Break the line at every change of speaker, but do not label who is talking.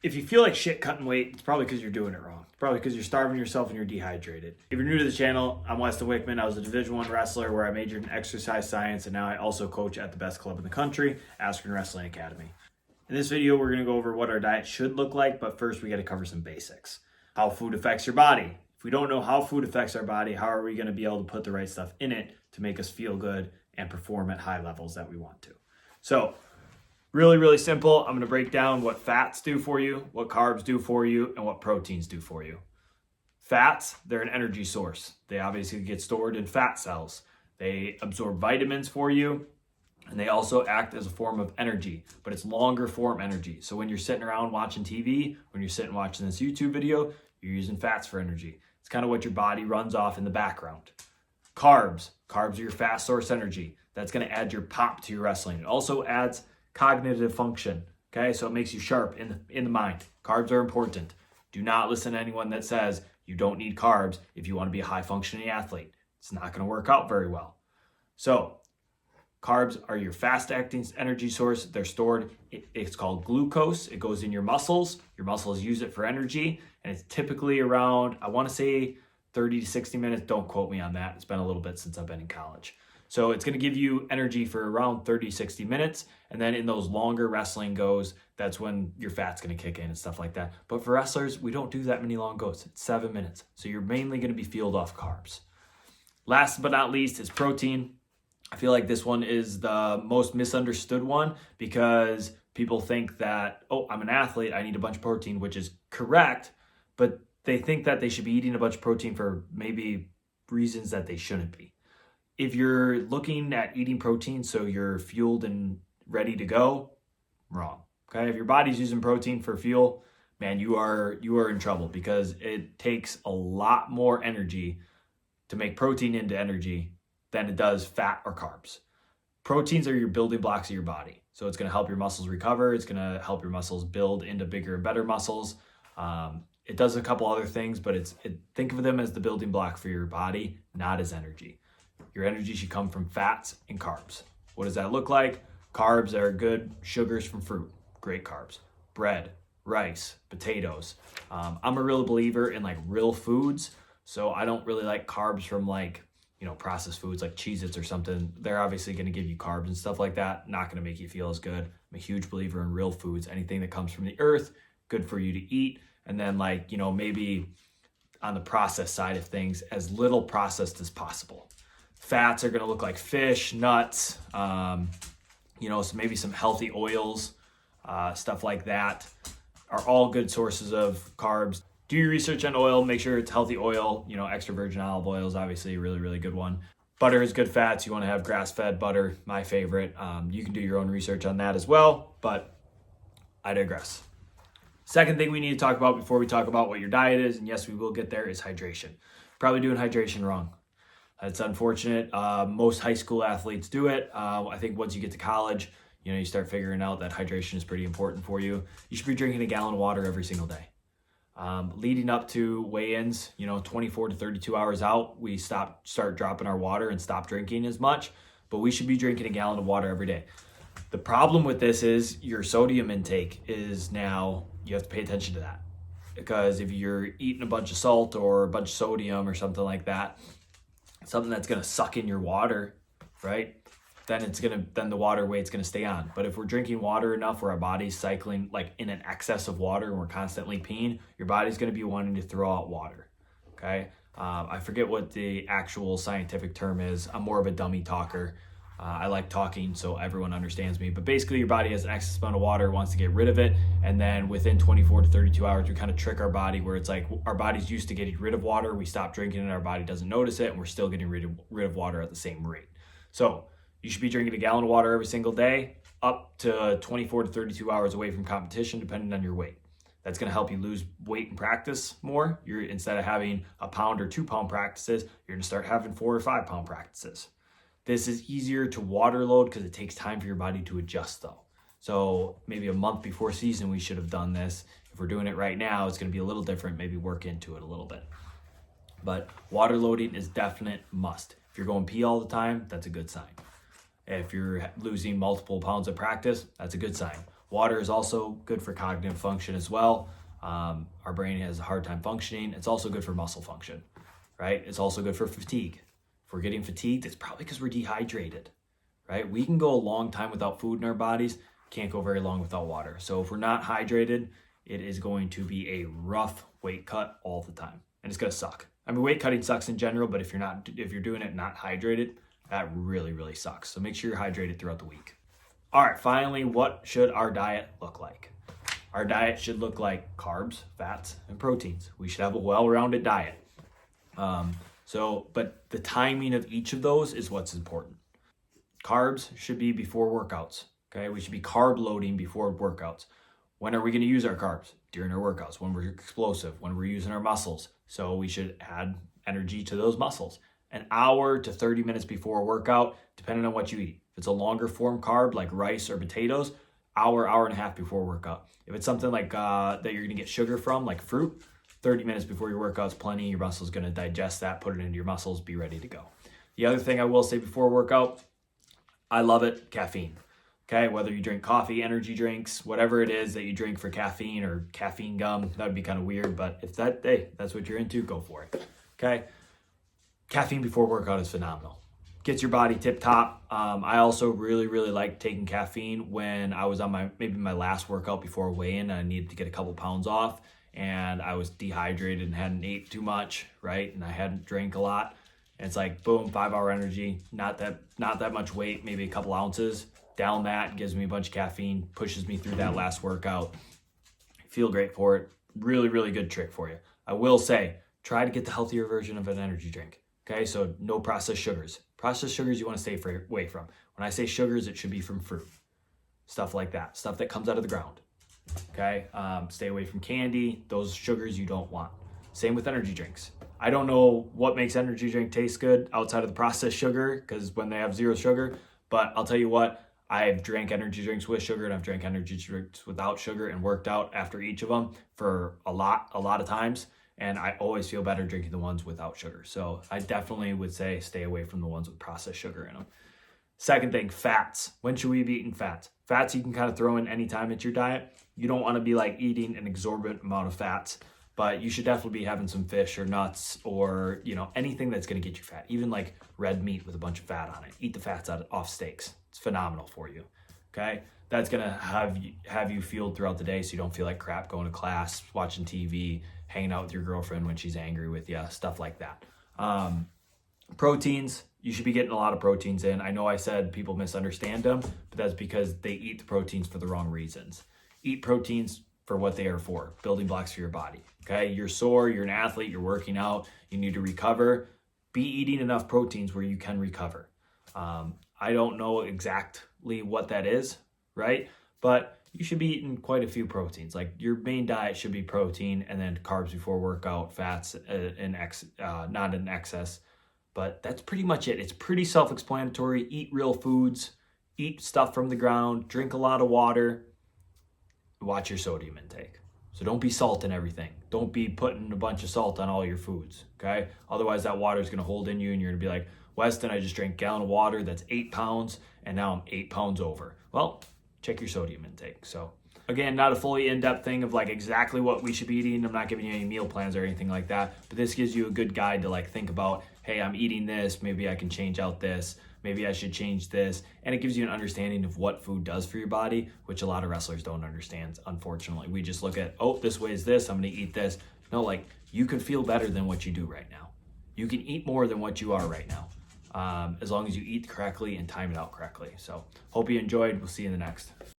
If you feel like shit cutting weight, it's probably because you're doing it wrong. It's probably because you're starving yourself and you're dehydrated. If you're new to the channel, I'm Weston Wichman. I was a Division I wrestler where I majored in exercise science, and now I also coach at the best club in the country, Askren Wrestling Academy. In this video, we're going to go over what our diet should look like, but first we got to cover some basics. How food affects your body. If we don't know how food affects our body, how are we going to be able to put the right stuff in it to make us feel good and perform at high levels that we want to? So, really simple. I'm going to break down what fats do for you, what carbs do for you, and what proteins do for you. Fats, they're an energy source. They obviously get stored in fat cells. They absorb vitamins for you, and they also act as a form of energy, but it's longer form energy. So when you're sitting around watching TV, when you're sitting watching this YouTube video, you're using fats for energy. It's kind of what your body runs off in the background. Carbs are your fast source energy. That's going to add your pop to your wrestling. It also adds cognitive function, okay? So it makes you sharp in the mind. Carbs are important. Do not listen to anyone that says you don't need carbs if you want to be a high-functioning athlete. It's not going to work out very well. So carbs are your fast-acting energy source. They're stored. It's called glucose. It goes in your muscles. Your muscles use it for energy, and it's typically around, I want to say 30 to 60 minutes. Don't quote me on that. It's been a little bit since I've been in college. So it's going to give you energy for around 30, 60 minutes. And then in those longer wrestling goes, that's when your fat's going to kick in and stuff like that. But for wrestlers, we don't do that many long goes. It's 7 minutes. So you're mainly going to be fueled off carbs. Last but not least is protein. I feel like this one is the most misunderstood one because people think that, oh, I'm an athlete, I need a bunch of protein, which is correct. But they think that they should be eating a bunch of protein for maybe reasons that they shouldn't be. If you're looking at eating protein so you're fueled and ready to go, wrong. Okay, if your body's using protein for fuel, man, you are in trouble because it takes a lot more energy to make protein into energy than it does fat or carbs. Proteins are your building blocks of your body. So it's going to help your muscles recover. It's going to help your muscles build into bigger and better muscles. It does a couple other things, but think of them as the building block for your body, not as energy. Your energy should come from fats and carbs. What does that look like? Carbs are good sugars from fruit, great carbs. Bread, rice, potatoes. I'm a real believer in like real foods, so I don't really like carbs from like, processed foods like Cheez-Its or something. They're obviously going to give you carbs and stuff like that. Not going to make you feel as good. I'm a huge believer in real foods. Anything that comes from the earth, good for you to eat. And then maybe on the processed side of things, as little processed as possible. Fats are going to look like fish, nuts, so maybe some healthy oils, stuff like that are all good sources of carbs. Do your research on oil. Make sure it's healthy oil. Extra virgin olive oil is obviously a really good one. Butter is good fats. You want to have grass-fed butter, my favorite. You can do your own research on that as well, but I digress. Second thing we need to talk about before we talk about what your diet is, and yes, we will get there, is hydration. Probably doing hydration wrong. It's unfortunate. Most high school athletes do it. I think once you get to college, you start figuring out that hydration is pretty important for you. You should be drinking a gallon of water every single day. Leading up to weigh-ins, 24 to 32 hours out, we start dropping our water and stop drinking as much, but we should be drinking a gallon of water every day. The problem with this is your sodium intake is now, you have to pay attention to that. Because if you're eating a bunch of salt or a bunch of sodium or something like that, something that's going to suck in your water, right? Then the water weight's going to stay on. But if we're drinking water enough where our body's cycling like in an excess of water and we're constantly peeing, your body's going to be wanting to throw out water, okay? I forget what the actual scientific term is. I'm more of a dummy talker. I like talking so everyone understands me. But basically your body has an excess amount of water, wants to get rid of it. And then within 24 to 32 hours, we kind of trick our body where it's like our body's used to getting rid of water. We stop drinking it, our body doesn't notice it, and we're still getting rid of water at the same rate. So you should be drinking a gallon of water every single day, up to 24 to 32 hours away from competition, depending on your weight. That's going to help you lose weight in practice more. Instead of having a pound or 2 pound practices, you're going to start having 4 or 5 pound practices. This is easier to water load because it takes time for your body to adjust though. So maybe a month before season, we should have done this. If we're doing it right now, it's going to be a little different, maybe work into it a little bit. But water loading is definite must. If you're going pee all the time, that's a good sign. If you're losing multiple pounds of practice, that's a good sign. Water is also good for cognitive function as well. Our brain has a hard time functioning. It's also good for muscle function, right? It's also good for fatigue. If we're getting fatigued, it's probably because we're dehydrated, right? We can go a long time without food in our bodies, can't go very long without water. So if we're not hydrated, it is going to be a rough weight cut all the time, and it's gonna suck. I mean, weight cutting sucks in general, but if you're doing it not hydrated, that really, really sucks. So make sure you're hydrated throughout the week. All right, finally, what should our diet look like? Our diet should look like carbs, fats, and proteins. We should have a well-rounded diet. But the timing of each of those is what's important. Carbs should be before workouts, okay? We should be carb loading before workouts. When are we gonna use our carbs? During our workouts, when we're explosive, when we're using our muscles. So we should add energy to those muscles. An hour to 30 minutes before a workout, depending on what you eat. If it's a longer form carb like rice or potatoes, hour and a half before workout. If it's something like that you're gonna get sugar from, like fruit, 30 minutes before your workout's plenty. Your muscle's gonna digest that, put it into your muscles, be ready to go. The other thing I will say before workout, I love it, caffeine. Okay, whether you drink coffee, energy drinks, whatever it is that you drink for caffeine or caffeine gum, that would be kind of weird, but if that's what you're into, go for it. Okay, caffeine before workout is phenomenal. Gets your body tip top. I also really, really like taking caffeine when I was on maybe my last workout before weigh-in and I needed to get a couple pounds off and I was dehydrated and hadn't ate too much, right? And I hadn't drank a lot. And it's like, boom, 5-hour energy, not that much weight, maybe a couple ounces. Down that, gives me a bunch of caffeine, pushes me through that last workout. Feel great for it. Really, really good trick for you. I will say, try to get the healthier version of an energy drink. Okay, so no processed sugars. Processed sugars you want to stay away from. When I say sugars, it should be from fruit. Stuff like that. Stuff that comes out of the ground. Okay, stay away from candy. Those sugars you don't want. Same with energy drinks. I don't know what makes energy drink taste good outside of the processed sugar, because when they have zero sugar, but I'll tell you what, I've drank energy drinks with sugar and I've drank energy drinks without sugar and worked out after each of them for a lot of times. And I always feel better drinking the ones without sugar. So I definitely would say stay away from the ones with processed sugar in them. Second thing, fats. When should we be eating fats? Fats you can kind of throw in any time into your diet. You don't want to be like eating an exorbitant amount of fats, but you should definitely be having some fish or nuts or, anything that's going to get you fat. Even like red meat with a bunch of fat on it. Eat the fats off steaks. It's phenomenal for you, okay? That's going to have you fueled throughout the day so you don't feel like crap going to class, watching TV, hanging out with your girlfriend when she's angry with you, stuff like that. Proteins, you should be getting a lot of proteins in. I know I said people misunderstand them, but that's because they eat the proteins for the wrong reasons. Eat proteins for what they are for, building blocks for your body, okay? You're sore, you're an athlete, you're working out, you need to recover. Be eating enough proteins where you can recover. I don't know exactly what that is, right? But you should be eating quite a few proteins. Like your main diet should be protein and then carbs before workout, fats not in excess. But that's pretty much it. It's pretty self-explanatory. Eat real foods, eat stuff from the ground, drink a lot of water, watch your sodium intake. So don't be salting everything. Don't be putting a bunch of salt on all your foods, okay? Otherwise that water is gonna hold in you and you're gonna be like, Weston, I just drank a gallon of water, that's 8 pounds, and now I'm 8 pounds over. Well, check your sodium intake. So again, not a fully in-depth thing of like exactly what we should be eating. I'm not giving you any meal plans or anything like that, but this gives you a good guide to like think about, hey, I'm eating this, maybe I can change out this, maybe I should change this. And it gives you an understanding of what food does for your body, which a lot of wrestlers don't understand, unfortunately. We just look at, oh, this weighs this, I'm gonna eat this. No, like you can feel better than what you do right now. You can eat more than what you are right now. As long as you eat correctly and time it out correctly. So hope you enjoyed. We'll see you in the next.